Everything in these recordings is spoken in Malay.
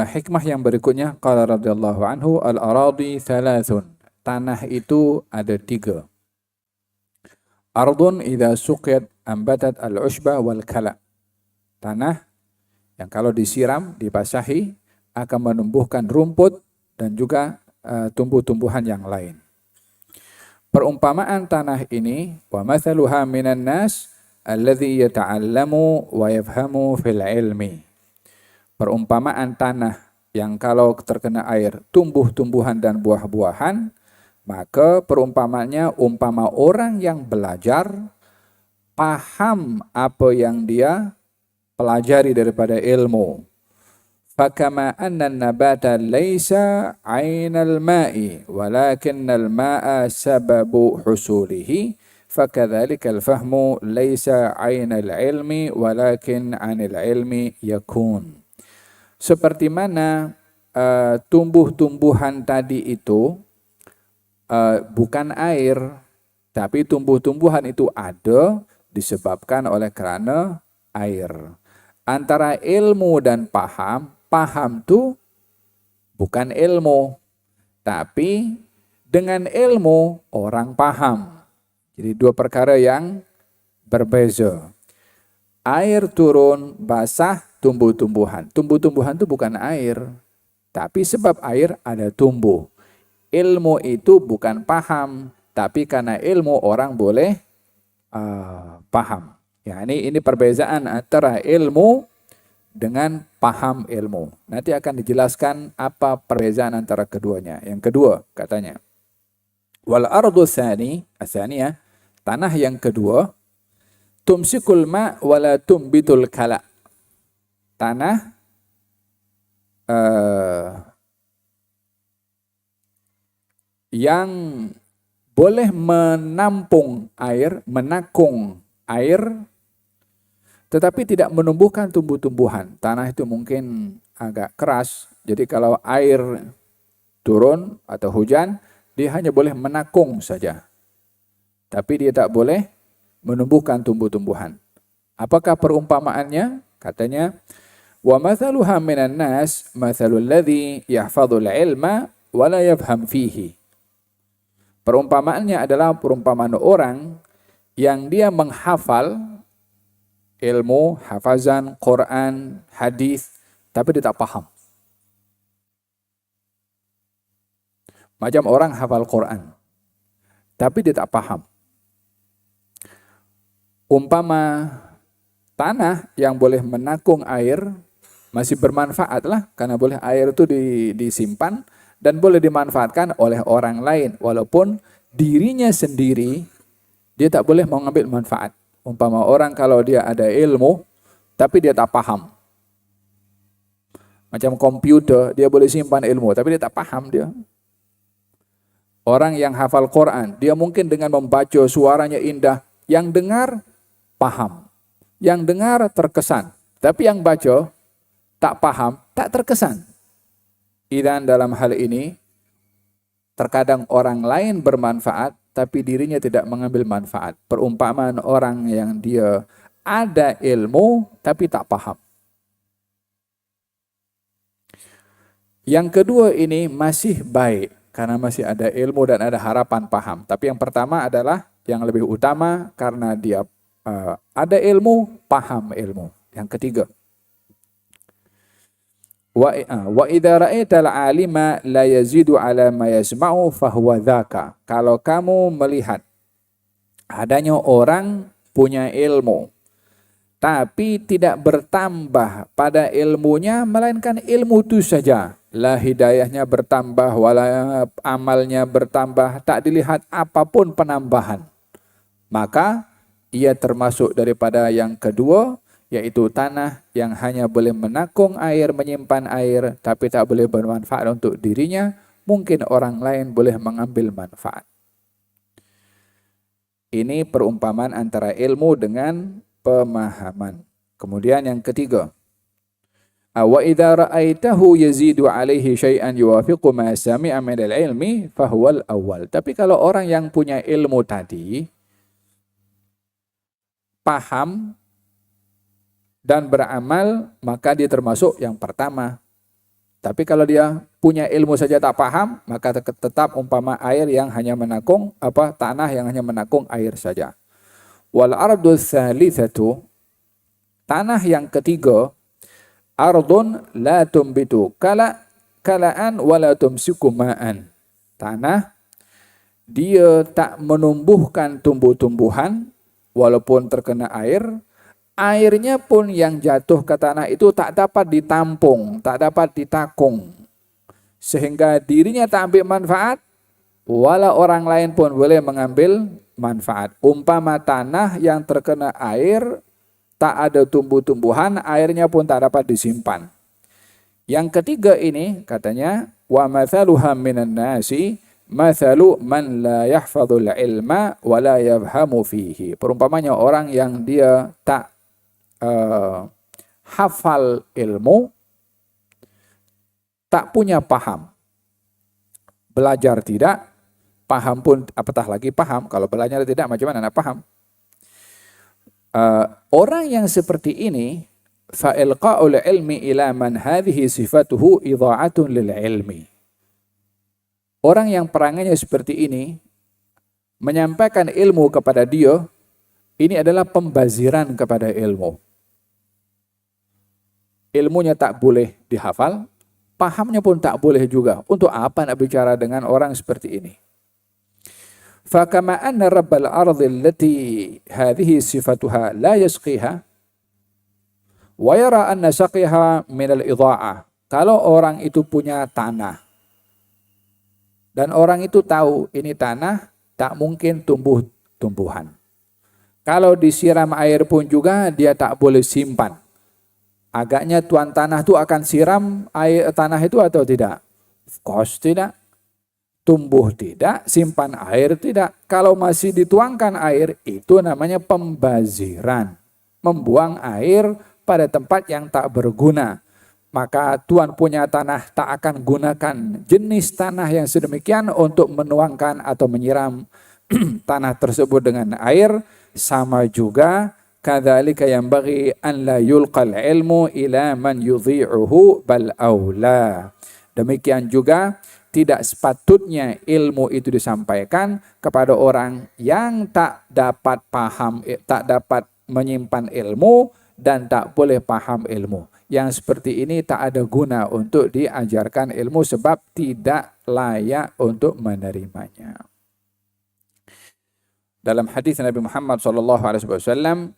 hikmah yang berikutnya, qala radhiyallahu anhu, al-aradi thalathun. Tanah itu ada 3. Ardun idza suqiyat ambatat al-ushba wal kala. Tanah yang kalau disiram, dibasahi akan menumbuhkan rumput dan juga tumbuh-tumbuhan yang lain. Perumpamaan tanah ini, wa mathaluha minan nas alladhi yata'allamu wa yafhamu fil ilmi. Perumpamaan tanah yang kalau terkena air tumbuh-tumbuhan dan buah-buahan, maka perumpamaannya umpama orang yang belajar, paham apa yang dia pelajari daripada ilmu. Fakama anna an-nabata laysa 'ainal ma'i walakinnal ma'a sababu husulihi, fakadzalika al-fahmu laysa 'ainal ilmi walakin 'anil ilmi yakun. Seperti mana tumbuh-tumbuhan tadi itu bukan air, tapi tumbuh-tumbuhan itu ada disebabkan oleh kerana air. Antara ilmu dan paham, paham itu bukan ilmu, tapi dengan ilmu orang paham. Jadi 2 perkara yang berbeza. Air turun, basah, tumbuh-tumbuhan. Tumbuh-tumbuhan itu bukan air, tapi sebab air ada tumbuh. Ilmu itu bukan paham, tapi karena ilmu orang boleh paham. Ya, ini perbezaan antara ilmu dengan paham ilmu. Nanti akan dijelaskan apa perbezaan antara keduanya. Yang kedua, katanya, wal ardu tsani, asaniyah, tanah yang kedua, tumsikul ma wala tumbitul kala. Tanah yang boleh menampung air, menakung air, tetapi tidak menumbuhkan tumbuh-tumbuhan. Tanah itu mungkin agak keras, jadi kalau air turun atau hujan, dia hanya boleh menakung saja. Tapi dia tak boleh menumbuhkan tumbuh-tumbuhan. Apakah perumpamaannya? Katanya, wa mathaluha minan nas mathalul ladzi yahfazul ilma wa la yafham fihi. Perumpamaannya adalah perumpamaan orang yang dia menghafal ilmu, hafazan, Quran, hadis, tapi dia tak paham. Macam orang hafal Quran, tapi dia tak paham. Umpama tanah yang boleh menakung air masih bermanfaat lah, karena boleh air itu disimpan dan boleh dimanfaatkan oleh orang lain, walaupun dirinya sendiri dia tak boleh mengambil manfaat. Umpama orang kalau dia ada ilmu tapi dia tak paham, macam komputer, dia boleh simpan ilmu tapi dia tak paham dia. Orang yang hafal Quran, dia mungkin dengan membaca suaranya indah, yang dengar paham, yang dengar terkesan, tapi yang baca tak paham, tak terkesan. Dan dalam hal ini, terkadang orang lain bermanfaat, tapi dirinya tidak mengambil manfaat. Perumpamaan orang yang dia ada ilmu, tapi tak paham. Yang kedua ini masih baik, karena masih ada ilmu dan ada harapan paham. Tapi yang pertama adalah yang lebih utama, karena dia ada ilmu, paham ilmu. Yang ketiga, wa idza ra'aital 'alima la yazidu 'ala ma yasma'u fahuwa dzaka. Kalau kamu melihat adanya orang punya ilmu tapi tidak bertambah pada ilmunya, melainkan ilmu itu saja, la hidayahnya bertambah, wala amalnya bertambah, tak dilihat apapun penambahan, maka ia termasuk daripada yang kedua, yaitu tanah yang hanya boleh menakung air, menyimpan air, tapi tak boleh bermanfaat untuk dirinya. Mungkin orang lain boleh mengambil manfaat. Ini perumpamaan antara ilmu dengan pemahaman. Kemudian yang ketiga, wa idza ra'aitahu yazidu 'alaihi syai'an yuwafiqu ma sami'a min al-ilmi fahuwal awwal. Tapi kalau orang yang punya ilmu tadi paham dan beramal, maka dia termasuk yang pertama. Tapi kalau dia punya ilmu saja tak paham, maka tetap umpama air yang hanya menakung tanah yang hanya menakung air saja. Wal ardu tsalitsatu, tanah yang ketiga, ardun la tumbitu kalaan wala tumsiku ma'an. Tanah dia tak menumbuhkan tumbuh-tumbuhan walaupun terkena air. Airnya pun yang jatuh ke tanah itu tak dapat ditampung, tak dapat ditakung. Sehingga dirinya tak ambil manfaat, walau orang lain pun boleh mengambil manfaat. Umpama tanah yang terkena air, tak ada tumbuh-tumbuhan, airnya pun tak dapat disimpan. Yang ketiga ini katanya, wa mathaluha minan nasi mathalu man la yahfadhul ilma wa la yafhamu fihi. Perumpamanya orang yang dia tak hafal ilmu, tak punya paham. Belajar tidak, paham pun apatah lagi paham. Kalau belajar tidak, macam mana nak paham? Orang yang seperti ini, fa'ilqa'ul ilmi ila man hadhihi sifatuhu idha'atun lil ilmi. Orang yang perangannya seperti ini, menyampaikan ilmu kepada dia, ini adalah pembaziran kepada ilmu. Ilmunya tak boleh dihafal, pahamnya pun tak boleh juga. Untuk apa nak bicara dengan orang seperti ini? Fakama anna rabbal ardi allati hadhihi sifatuha la yasqiha wa yara anna saqiha min al-idha'ah. Kalau orang itu punya tanah dan orang itu tahu ini tanah tak mungkin tumbuh tumbuhan. Kalau disiram air pun juga dia tak boleh simpan. Agaknya tuan tanah itu akan siram air tanah itu atau tidak? Of course tidak. Tumbuh tidak, simpan air tidak. Kalau masih dituangkan air, itu namanya pembaziran. Membuang air pada tempat yang tak berguna. Maka tuan punya tanah tak akan gunakan jenis tanah yang sedemikian untuk menuangkan atau menyiram tanah tersebut dengan air. Sama juga kadzalika yanbaghi an la yulqal ilmu ila man yudhi'uhu bal aula. Demikian juga tidak sepatutnya ilmu itu disampaikan kepada orang yang tak dapat paham, tak dapat menyimpan ilmu dan tak boleh paham ilmu. Yang seperti ini tak ada guna untuk diajarkan ilmu sebab tidak layak untuk menerimanya. Dalam hadis Nabi Muhammad SAW,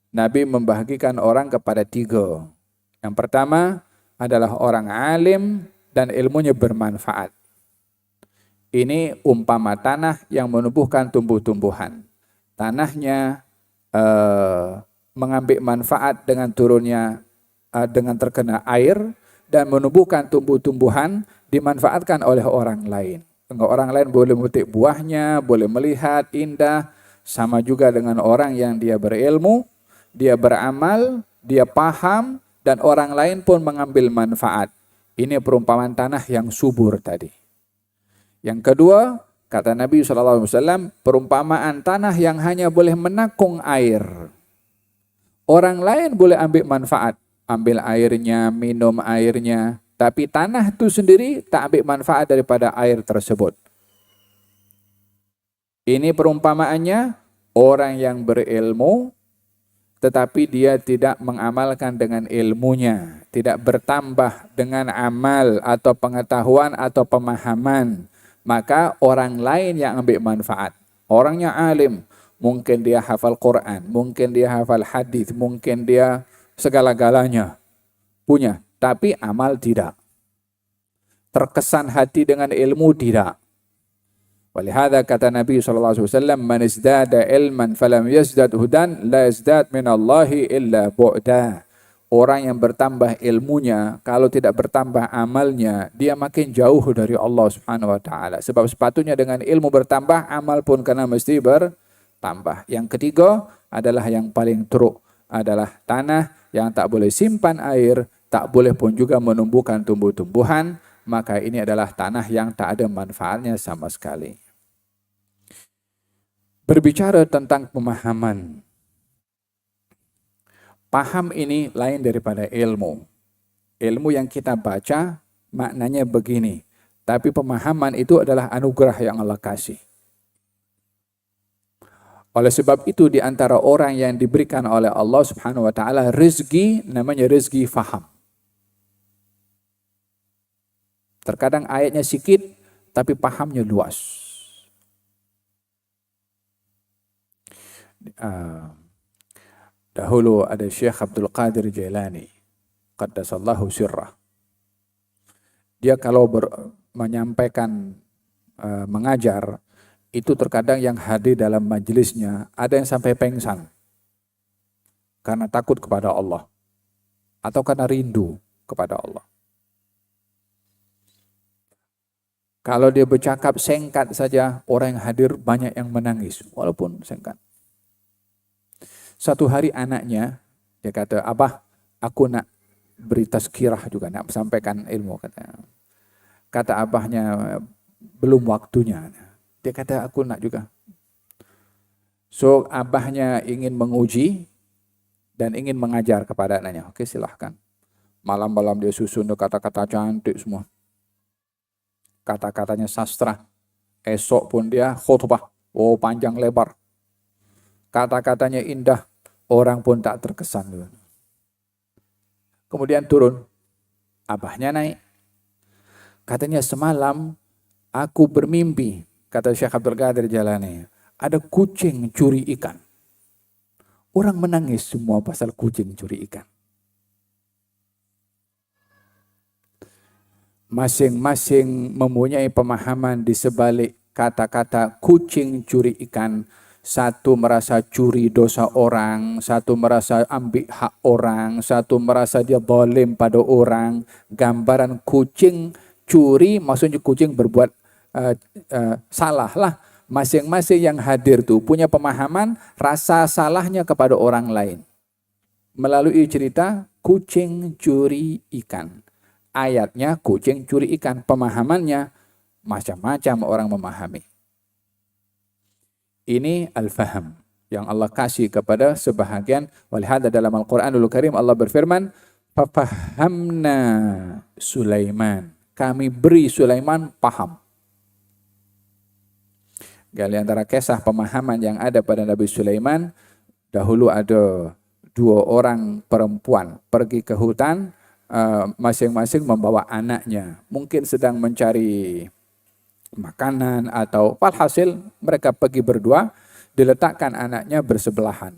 Nabi membahagikan orang kepada 3. Yang pertama adalah orang alim dan ilmunya bermanfaat. Ini umpama tanah yang menumbuhkan tumbuh-tumbuhan. Tanahnya mengambil manfaat dengan turunnya, dengan terkena air dan menumbuhkan tumbuh-tumbuhan dimanfaatkan oleh orang lain. Orang lain boleh memetik buahnya, boleh melihat indah. Sama juga dengan orang yang dia berilmu, dia beramal, dia paham, dan orang lain pun mengambil manfaat. Ini perumpamaan tanah yang subur tadi. Yang kedua, kata Nabi SAW, perumpamaan tanah yang hanya boleh menakung air. Orang lain boleh ambil manfaat, ambil airnya, minum airnya, tapi tanah itu sendiri tak ambil manfaat daripada air tersebut. Ini perumpamaannya orang yang berilmu, tetapi dia tidak mengamalkan dengan ilmunya, tidak bertambah dengan amal atau pengetahuan atau pemahaman. Maka orang lain yang ambil manfaat. Orangnya alim, mungkin dia hafal Quran, mungkin dia hafal hadis, mungkin dia segala-galanya punya, tapi amal tidak. Terkesan hati dengan ilmu tidak. Walihada kata Nabi SAW, man izdada ilman falam yazdad hudan la yazdad minallahi illa bu'da. Orang yang bertambah ilmunya, kalau tidak bertambah amalnya, dia makin jauh dari Allah Subhanahu wa taala. Sebab sepatutnya dengan ilmu bertambah, amal pun kena mesti bertambah. Yang ketiga adalah yang paling teruk, adalah tanah yang tak boleh simpan air, tak boleh pun juga menumbuhkan tumbuh-tumbuhan, maka ini adalah tanah yang tak ada manfaatnya sama sekali. Berbicara tentang pemahaman. Paham ini lain daripada ilmu. Ilmu yang kita baca maknanya begini. Tapi pemahaman itu adalah anugerah yang Allah kasih. Oleh sebab itu di antara orang yang diberikan oleh Allah Subhanahu wa taala rezeki namanya rezeki faham. Terkadang ayatnya sedikit tapi pahamnya luas. Dahulu ada Syekh Abdul Qadir Jailani, qaddasallahu sirrah. Dia kalau menyampaikan mengajar, itu terkadang yang hadir dalam majelisnya ada yang sampai pengsan karena takut kepada Allah atau karena rindu kepada Allah. Kalau dia bercakap singkat saja, orang yang hadir banyak yang menangis walaupun singkat. Satu hari anaknya, dia kata, "Abah, aku nak beri tazkirah juga, nak sampaikan ilmu." Kata abahnya, "Belum waktunya." Dia kata, "Aku nak juga." So, abahnya ingin menguji dan ingin mengajar kepada anaknya. Oke, silahkan. Malam-malam dia susun kata-kata cantik semua. Kata-katanya sastra. Esok pun dia khutbah. Oh, panjang lebar. Kata-katanya indah. Orang pun tak terkesan. Kemudian turun. Abahnya naik. Katanya, "Semalam aku bermimpi," kata Syekh Abdul Qadir Jailani, "ada kucing curi ikan." Orang menangis semua pasal kucing curi ikan. Masing-masing mempunyai pemahaman di sebalik kata-kata kucing curi ikan. Satu merasa curi dosa orang, satu merasa ambil hak orang, satu merasa dia zalim pada orang. Gambaran kucing curi maksudnya kucing berbuat salah lah. Masing-masing yang hadir tu punya pemahaman rasa salahnya kepada orang lain. Melalui cerita kucing curi ikan. Ayatnya kucing curi ikan. Pemahamannya macam-macam orang memahami. Ini al-faham yang Allah kasih kepada sebahagian. Walihada dalam Al-Quranul Karim Allah berfirman, "Fafahamna Sulaiman." Kami beri Sulaiman paham. Di antara kisah pemahaman yang ada pada Nabi Sulaiman, dahulu ada 2 orang perempuan pergi ke hutan, masing-masing membawa anaknya. Mungkin sedang mencari makanan atau walhasil mereka pergi berdua, diletakkan anaknya bersebelahan.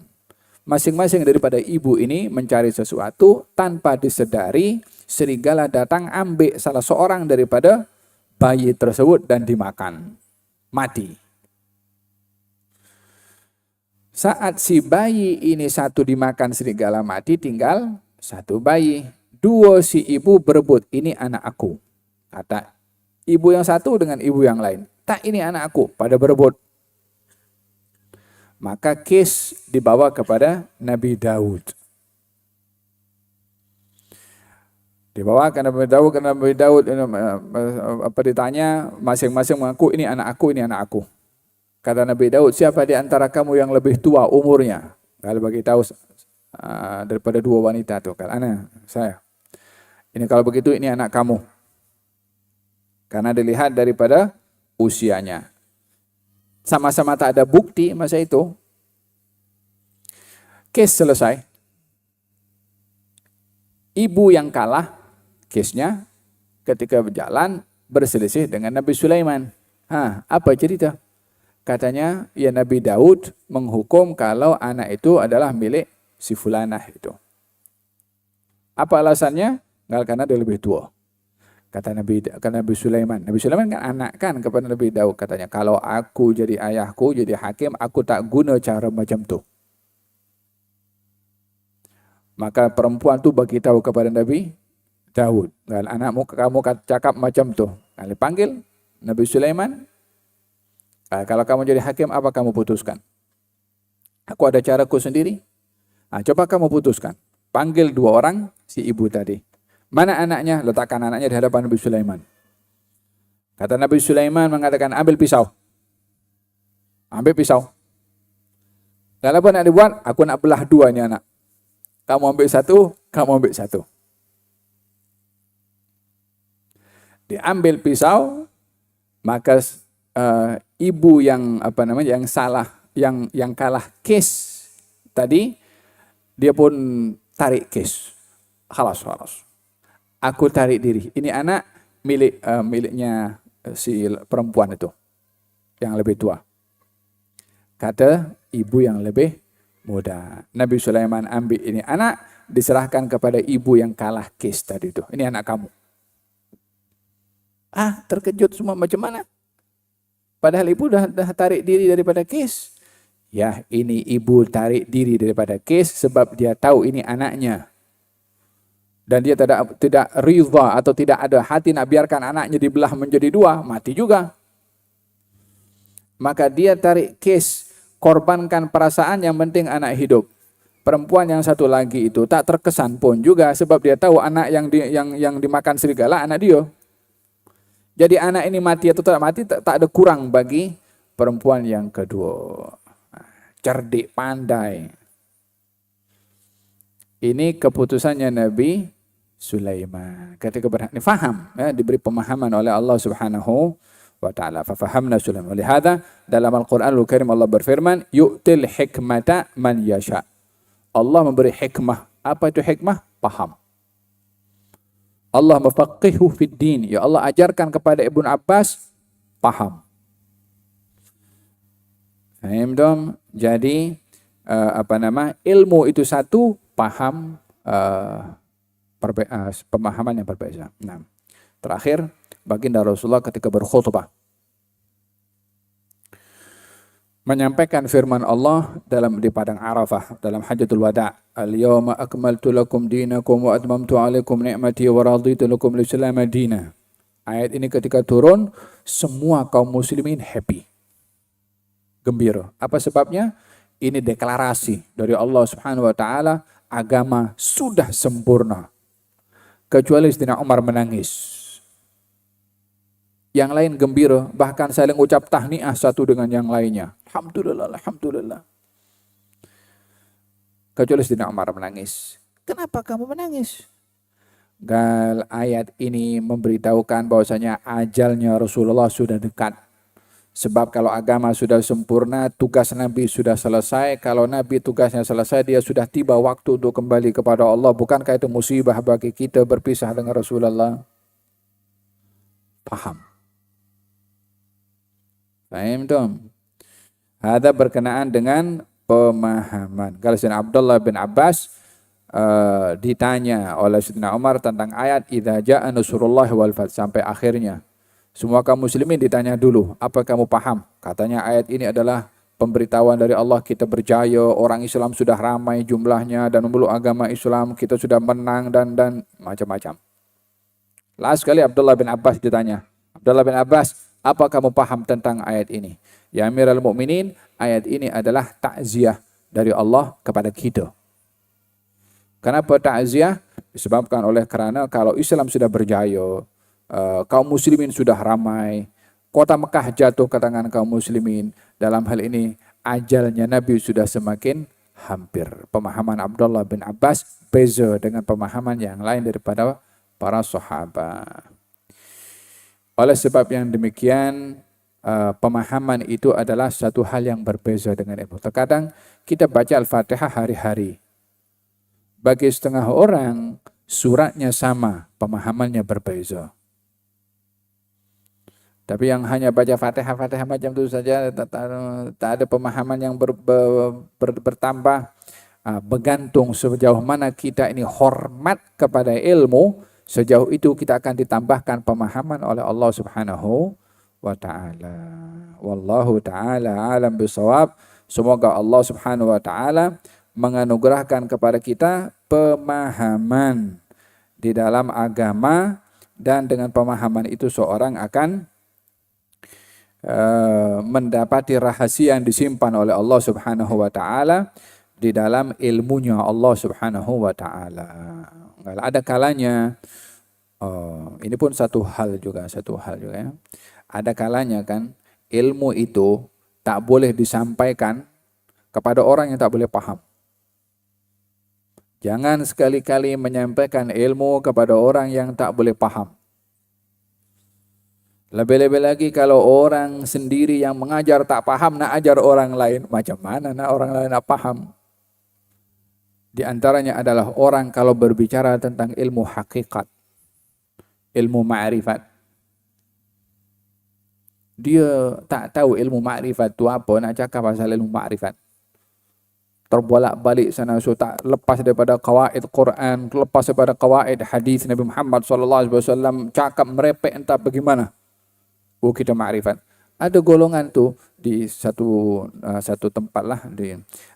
Masing-masing daripada ibu ini mencari sesuatu, tanpa disedari serigala datang ambil salah seorang daripada bayi tersebut dan dimakan. Mati. Saat si bayi ini satu dimakan serigala mati, tinggal 1 bayi. 2 si ibu berebut, "Ini anak aku." Kata ibu yang satu dengan ibu yang lain, "Tak, ini anak aku." Pada berebut. Maka kes dibawa kepada Nabi Daud. Dibawa ke Nabi Daud, ditanya, masing-masing mengaku, "Ini anak aku, ini anak aku." Kata Nabi Daud, "Siapa di antara kamu yang lebih tua umurnya?" Kalau bagi tahu daripada 2 wanita itu, kan anak saya. "Ini kalau begitu ini anak kamu." Karena dilihat daripada usianya. Sama-sama tak ada bukti masa itu. Kes selesai. Ibu yang kalah kesnya ketika berjalan berselisih dengan Nabi Sulaiman. Apa cerita? Katanya, ya Nabi Daud menghukum kalau anak itu adalah milik si fulanah itu. Apa alasannya? Karena dia lebih tua. Kata Nabi Sulaiman. Nabi Sulaiman kan anak kan kepada Nabi Daud. Katanya, kalau aku jadi ayahku, jadi hakim, aku tak guna cara macam tu. Maka perempuan tu bagi tahu kepada Nabi Daud. Anakmu kamu cakap macam tu. Kali panggil Nabi Sulaiman. Kalau kamu jadi hakim, apa kamu putuskan? Aku ada caraku sendiri. Coba kamu putuskan. Panggil 2 orang, si ibu tadi. Mana anaknya? Letakkan anaknya di hadapan Nabi Sulaiman. Kata Nabi Sulaiman mengatakan, ambil pisau. Ambil pisau. Lalu apa nak dibuat? Aku nak belah 2 ni anak. Kamu ambil 1, kamu ambil 1. Diambil pisau, maka ibu yang yang salah, yang kalah case tadi, dia pun tarik case. Halas. Aku tarik diri. Ini anak miliknya si perempuan itu yang lebih tua. Kata ibu yang lebih muda. Nabi Sulaiman ambil ini anak, diserahkan kepada ibu yang kalah case tadi itu. Ini anak kamu. Terkejut semua, macam mana? Padahal ibu dah tarik diri daripada case. Ya, ini ibu tarik diri daripada case sebab dia tahu ini anaknya. Dan dia tidak ridha atau tidak ada hati nak biarkan anaknya dibelah menjadi dua, mati juga. Maka dia tarik case, korbankan perasaan, yang penting anak hidup. Perempuan yang satu lagi itu tak terkesan pun juga sebab dia tahu anak yang dimakan serigala anak dia. Jadi anak ini mati atau tidak mati tak ada kurang bagi perempuan yang kedua. Cerdik, pandai. Ini keputusannya Nabi Sulaiman. Ketika berhati faham, diberi pemahaman oleh Allah Subhanahu wa ta'ala. Fafahamna Sulaiman. Olehada dalam Al-Quranul Karim Allah berfirman, yu'til hikmata man yasha. Allah memberi hikmah. Apa itu hikmah? Paham. Allah mafaqihu fid din. Ya Allah ajarkan kepada Ibnu Abbas paham. Faham dong? Jadi ilmu itu satu, paham pemahaman yang berbeza. Nah, terakhir baginda Rasulullah ketika berkhutbah menyampaikan firman Allah di padang Arafah dalam Hajjatul Wada, "Al-yawma akmaltu lakum dinakum wa atmamtu 'alaikum ni'mati wa raditu lakum al-Islam madina." Ayat ini ketika turun, semua kaum muslimin happy. Gembira. Apa sebabnya? Ini deklarasi dari Allah Subhanahu wa taala, agama sudah sempurna. Kecuali Sayyidina Umar menangis. Yang lain gembira, bahkan saling ucap tahniah satu dengan yang lainnya. Alhamdulillah, alhamdulillah. Kecuali Sayyidina Umar menangis. Kenapa kamu menangis? Ayat ini memberitahukan bahwasanya ajalnya Rasulullah sudah dekat. Sebab kalau agama sudah sempurna, tugas Nabi sudah selesai. Kalau Nabi tugasnya selesai, dia sudah tiba waktu untuk kembali kepada Allah. Bukankah itu musibah bagi kita berpisah dengan Rasulullah? Paham. Paham dong? Ada berkenaan dengan pemahaman. Kalau Sayyidina Abdullah bin Abbas ditanya oleh Sayyidina Umar tentang ayat idza jaa nasrullah wal fath sampai akhirnya. Semua kaum muslimin ditanya dulu, apa kamu paham? Katanya ayat ini adalah pemberitahuan dari Allah, kita berjaya, orang Islam sudah ramai jumlahnya dan memeluk agama Islam, kita sudah menang dan macam-macam. Last sekali Abdullah bin Abbas ditanya, Abdullah bin Abbas, apa kamu paham tentang ayat ini? Ya Amirul Mukminin, ayat ini adalah takziah dari Allah kepada kita. Kenapa takziah? Disebabkan karena kalau Islam sudah berjaya, kaum muslimin sudah ramai, kota Mekah jatuh ke tangan kaum muslimin. Dalam hal ini ajalnya Nabi sudah semakin hampir. Pemahaman Abdullah bin Abbas beza dengan pemahaman yang lain daripada para sahabat. Oleh sebab yang demikian, pemahaman itu adalah satu hal yang berbeza dengan ilmu. Terkadang kita baca Al-Fatihah hari-hari. Bagi setengah orang, suratnya sama, pemahamannya berbeza. Tapi yang hanya baca Fatihah macam itu saja, tak ada pemahaman yang bertambah. Bergantung sejauh mana kita ini hormat kepada ilmu, sejauh itu kita akan ditambahkan pemahaman oleh Allah Subhanahu wa ta'ala. Wallahu ta'ala alam bisawab. Semoga Allah Subhanahu wa ta'ala menganugerahkan kepada kita pemahaman di dalam agama, dan dengan pemahaman itu seorang akan mendapati rahasia yang disimpan oleh Allah Subhanahu wa ta'ala di dalam ilmunya Allah Subhanahu wa ta'ala. Ada kalanya, ini pun satu hal juga ya. Ada kalanya kan ilmu itu tak boleh disampaikan kepada orang yang tak boleh paham. Jangan sekali-kali menyampaikan ilmu kepada orang yang tak boleh paham. Lebih-lebih lagi kalau orang sendiri yang mengajar tak paham, nak ajar orang lain. Macam mana nak orang lain nak paham? Di antaranya adalah orang kalau berbicara tentang ilmu hakikat, ilmu ma'rifat. Dia tak tahu ilmu ma'rifat itu apa, nak cakap pasal ilmu ma'rifat. Terbolak-balik sana, so tak lepas daripada qawaid Quran, lepas daripada qawaid hadis Nabi Muhammad SAW, cakap merepek entah bagaimana. Oh, kita ma'rifat. Ada golongan tu di satu tempat lah,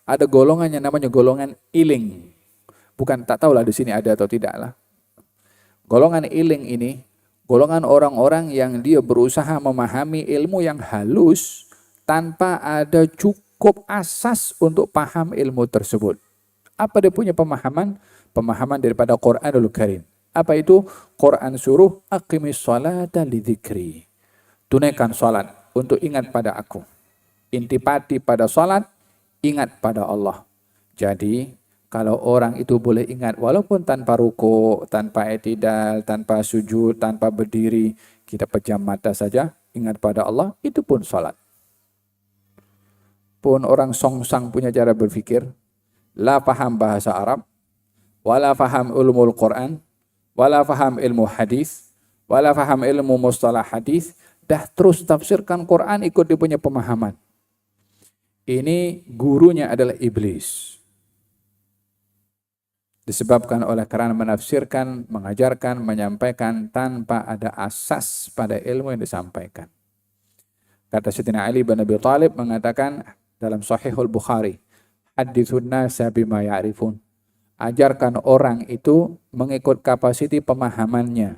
ada golongan yang namanya golongan iling. Bukan, tak tahulah di sini ada atau tidak lah. Golongan iling ini golongan orang-orang yang dia berusaha memahami ilmu yang halus tanpa ada cukup asas untuk paham ilmu tersebut. Apa dia punya pemahaman? Pemahaman daripada Quranul Karim. Apa itu? Quran suruh aqimis salata lidzikri. Tunaikan salat untuk ingat pada aku. Intipati pada salat, ingat pada Allah. Jadi, kalau orang itu boleh ingat walaupun tanpa ruku, tanpa i'tidal, tanpa sujud, tanpa berdiri, kita pejam mata saja, ingat pada Allah, itu pun salat. Pun orang songsang punya cara berfikir, la faham bahasa Arab, wala faham ilmu Quran, wala faham ilmu hadis, wala faham ilmu mustalah hadis, dah terus tafsirkan Quran ikut dia punya pemahaman. Ini gurunya adalah iblis. Disebabkan oleh kerana menafsirkan, mengajarkan, menyampaikan tanpa ada asas pada ilmu yang disampaikan. Kata Sayyidina Ali bin Abi Thalib mengatakan dalam Sahihul Bukhari, hadithun nasa bima ya'rifun. Ajarkan orang itu mengikut kapasiti pemahamannya.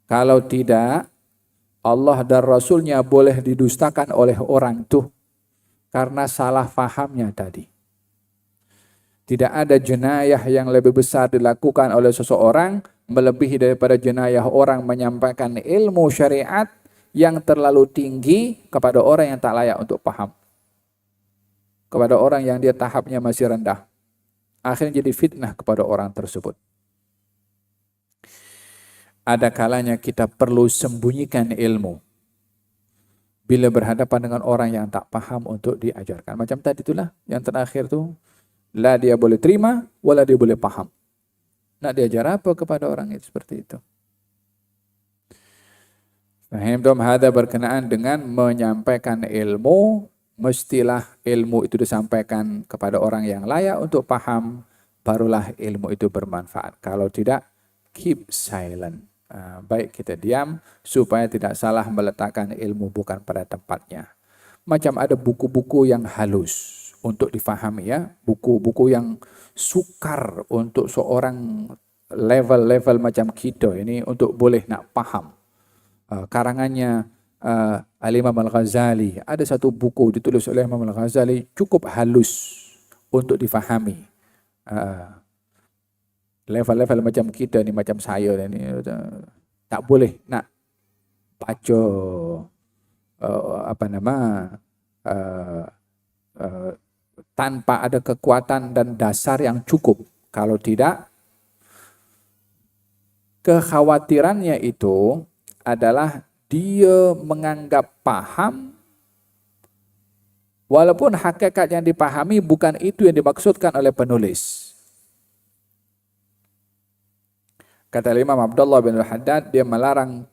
Kalau tidak, Allah dan Rasulnya boleh didustakan oleh orang itu karena salah fahamnya tadi. Tidak ada jenayah yang lebih besar dilakukan oleh seseorang melebihi daripada jenayah orang menyampaikan ilmu syariat yang terlalu tinggi kepada orang yang tak layak untuk paham. Kepada orang yang dia tahapnya masih rendah. Akhirnya jadi fitnah kepada orang tersebut. Ada kalanya kita perlu sembunyikan ilmu bila berhadapan dengan orang yang tak paham untuk diajarkan. Macam tadi itulah yang terakhir tu, la dia boleh terima, wala dia boleh paham. Nak diajar apa kepada orang itu seperti itu? Fahim dom, hada berkenaan dengan menyampaikan ilmu, mestilah ilmu itu disampaikan kepada orang yang layak untuk paham, barulah ilmu itu bermanfaat. Kalau tidak, keep silent. Baik kita diam supaya tidak salah meletakkan ilmu bukan pada tempatnya. Macam ada buku-buku yang halus untuk difahami ya, buku-buku yang sukar untuk seorang level-level macam kita ini untuk boleh nak faham. Karangannya Al-Imam Al-Ghazali, ada satu buku ditulis oleh Imam Al-Ghazali cukup halus untuk difahami. Level-level macam kita ni, macam saya ni, tak boleh nak baca tanpa ada kekuatan dan dasar yang cukup. Kalau tidak, kekhawatirannya itu adalah dia menganggap paham walaupun hakikat yang dipahami bukan itu yang dimaksudkan oleh penulis. Kata Imam Abdullah bin Al-Haddad, dia melarang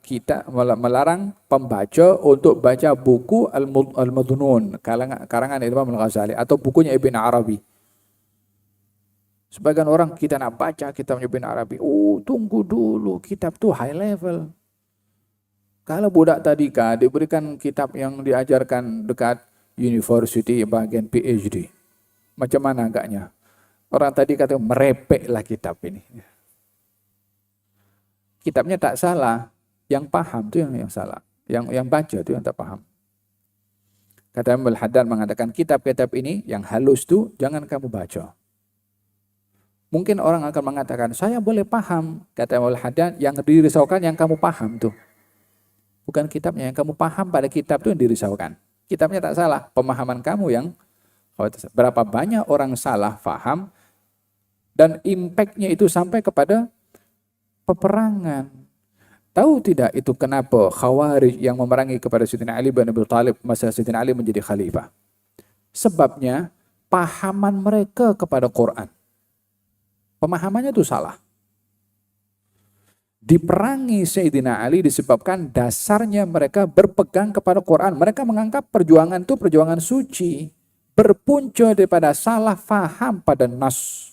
pembaca untuk baca buku Al-Madhnun karangan Imam Al-Ghazali atau bukunya Ibn Arabi. Sebagian orang kita nak baca kitabnya Ibn Arabi, tunggu dulu, kitab tu high level. Kalau budak tadika diberikan kitab yang diajarkan dekat university bagian PhD, macam mana agaknya? Orang tadi kata merepeklah kitab ini. Kitabnya tak salah, yang paham tu yang salah, yang baca tu yang tak paham. Kata Imam Al-Haddad mengatakan kitab-kitab ini yang halus tu jangan kamu baca. Mungkin orang akan mengatakan saya boleh paham. Kata Imam Al-Haddad, yang dirisaukan yang kamu paham tu, bukan kitabnya. Yang kamu paham pada kitab tu yang dirisaukan. Kitabnya tak salah, pemahaman kamu yang berapa banyak orang salah faham dan impactnya itu sampai kepada peperangan. Tahu tidak itu kenapa Khawarij yang memerangi kepada Sayyidina Ali bin Abi Thalib masa Sayyidina Ali menjadi khalifah? Sebabnya pahaman mereka kepada Quran. Pemahamannya itu salah. Diperangi Sayyidina Ali disebabkan dasarnya mereka berpegang kepada Quran. Mereka menganggap perjuangan itu perjuangan suci. Berpunca daripada salah faham pada nas.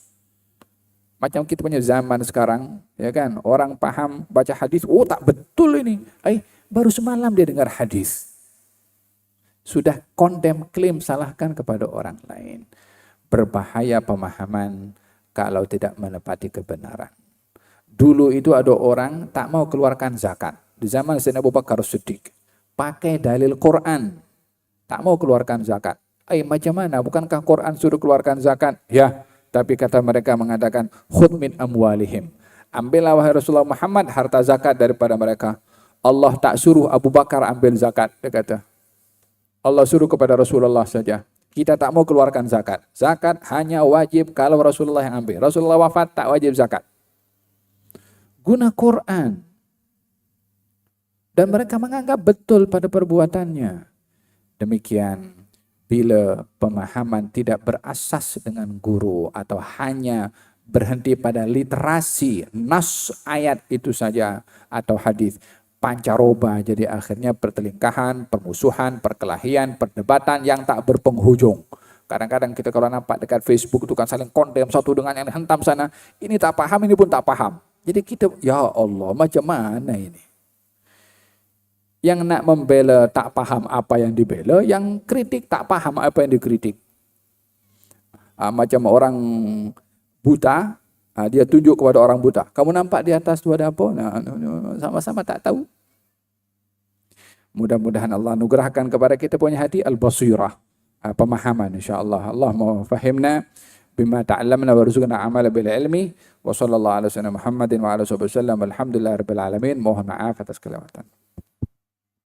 Macam kita punya zaman sekarang, ya kan? Orang paham baca hadis, oh tak betul ini. Baru semalam dia dengar hadis. Sudah condemn, klaim, salahkan kepada orang lain. Berbahaya pemahaman kalau tidak menepati kebenaran. Dulu itu ada orang tak mau keluarkan zakat. Di zaman Sayyidina Abu Bakar Siddiq. Pakai dalil Quran. Tak mau keluarkan zakat. Macam mana? Bukankah Quran suruh keluarkan zakat? Ya. Tapi kata mereka mengatakan, khudh min amwalihim. Ambillah wahai Rasulullah Muhammad harta zakat daripada mereka. Allah tak suruh Abu Bakar ambil zakat. Dia kata. Allah suruh kepada Rasulullah saja. Kita tak mau keluarkan zakat. Zakat hanya wajib kalau Rasulullah yang ambil. Rasulullah wafat tak wajib zakat. Guna Quran. Dan mereka menganggap betul pada perbuatannya. Demikian. Bila pemahaman tidak berasas dengan guru atau hanya berhenti pada literasi nas ayat itu saja atau hadis, pancaroba jadi akhirnya pertelingkahan, permusuhan, perkelahian, perdebatan yang tak berpenghujung. Kadang-kadang kita kalau nampak dekat Facebook itu kan saling kondem satu dengan yang hentam sana, ini tak paham, ini pun tak paham. Jadi kita, ya Allah, macam mana ini? Yang nak membela tak paham apa yang dibela, yang kritik tak paham apa yang dikritik. Macam orang buta, dia tunjuk kepada orang buta. Kamu nampak di atas itu ada apa? Nah, sama-sama tak tahu. Mudah-mudahan Allah anugerahkan kepada kita punya hati al-basirah, pemahaman insya-Allah. Allah mafahimna bima ta'allamna warzuqna amala bil ilmi wa sallallahu alaihi wasallam Muhammadin wa ala alihi wasallam. Alhamdulillahirabbil alamin. Mohon maaf atas kelewatan.